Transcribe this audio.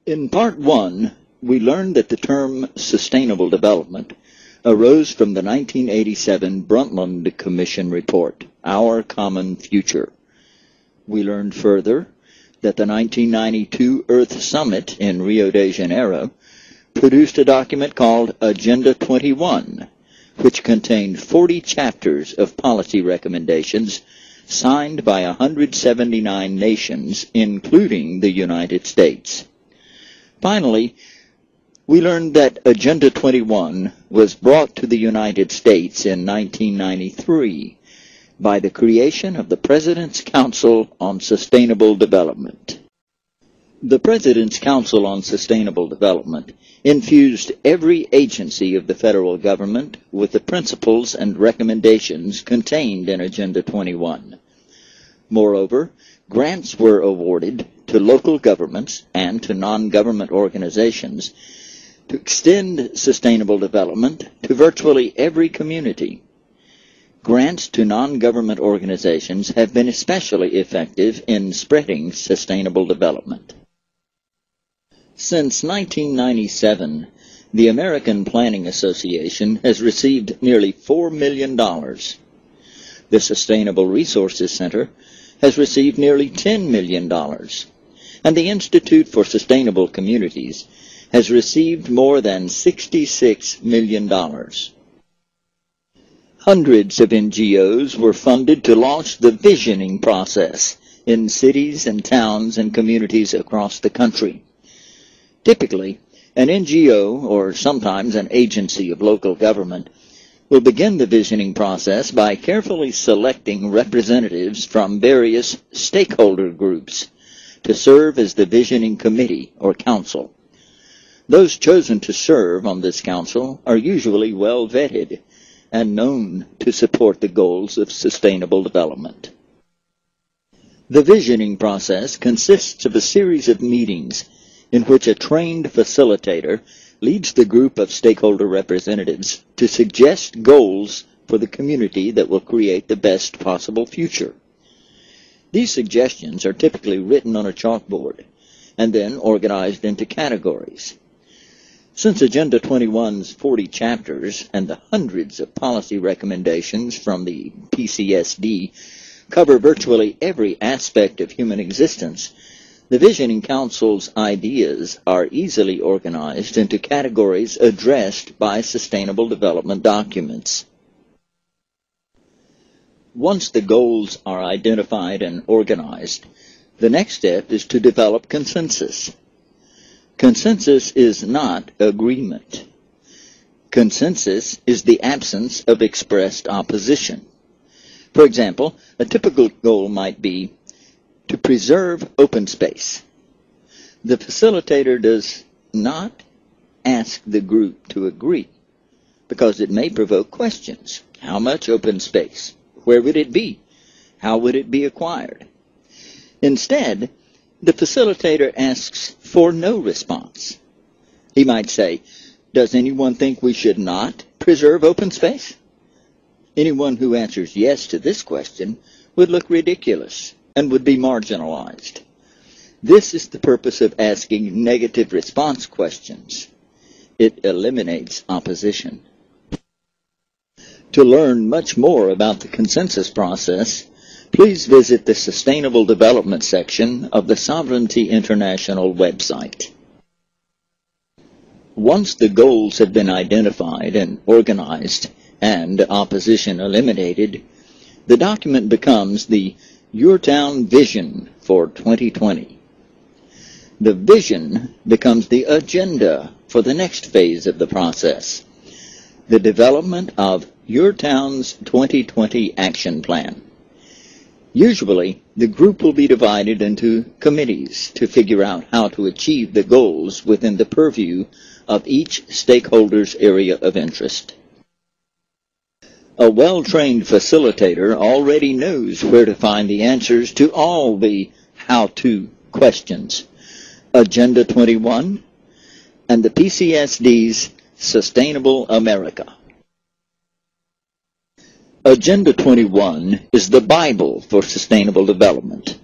In Part 1, we learned that the term sustainable development arose from the 1987 Brundtland Commission report, Our Common Future. We learned further that the 1992 Earth Summit in Rio de Janeiro produced a document called Agenda 21, which contained 40 chapters of policy recommendations signed by 179 nations, including the United States. Finally, we learned that Agenda 21 was brought to the United States in 1993 by the creation of the President's Council on Sustainable Development. The President's Council on Sustainable Development infused every agency of the federal government with the principles and recommendations contained in Agenda 21. Moreover, grants were awarded to local governments and to non-government organizations to extend sustainable development to virtually every community. Grants to non-government organizations have been especially effective in spreading sustainable development. Since 1997, the American Planning Association has received nearly $4 million. The Sustainable Resources Center has received nearly $10 million, and the Institute for Sustainable Communities has received more than $66 million. Hundreds of NGOs were funded to launch the visioning process in cities and towns and communities across the country. Typically, an NGO, or sometimes an agency of local government, will begin the visioning process by carefully selecting representatives from various stakeholder groups to serve as the visioning committee or council. Those chosen to serve on this council are usually well vetted and known to support the goals of sustainable development. The visioning process consists of a series of meetings in which a trained facilitator leads the group of stakeholder representatives to suggest goals for the community that will create the best possible future. These suggestions are typically written on a chalkboard and then organized into categories. Since Agenda 21's 40 chapters and the hundreds of policy recommendations from the PCSD cover virtually every aspect of human existence, the Visioning Council's ideas are easily organized into categories addressed by sustainable development documents. Once the goals are identified and organized, the next step is to develop consensus. Consensus is not agreement. Consensus is the absence of expressed opposition. For example, a typical goal might be to preserve open space. The facilitator does not ask the group to agree, because it may provoke questions. How much open space? Where would it be? How would it be acquired? Instead, the facilitator asks for no response. He might say, does anyone think we should not preserve open space? Anyone who answers yes to this question would look ridiculous and would be marginalized. This is the purpose of asking negative response questions. It eliminates opposition. To learn much more about the consensus process, please visit the Sustainable Development section of the Sovereignty International website. Once the goals have been identified and organized and opposition eliminated, the document becomes the Your Town Vision for 2020. The vision becomes the agenda for the next phase of the process, the development of Your Town's 2020 Action Plan. Usually, the group will be divided into committees to figure out how to achieve the goals within the purview of each stakeholder's area of interest. A well-trained facilitator already knows where to find the answers to all the how-to questions. Agenda 21 and the PCSD's Sustainable America. Agenda 21 is the Bible for sustainable development.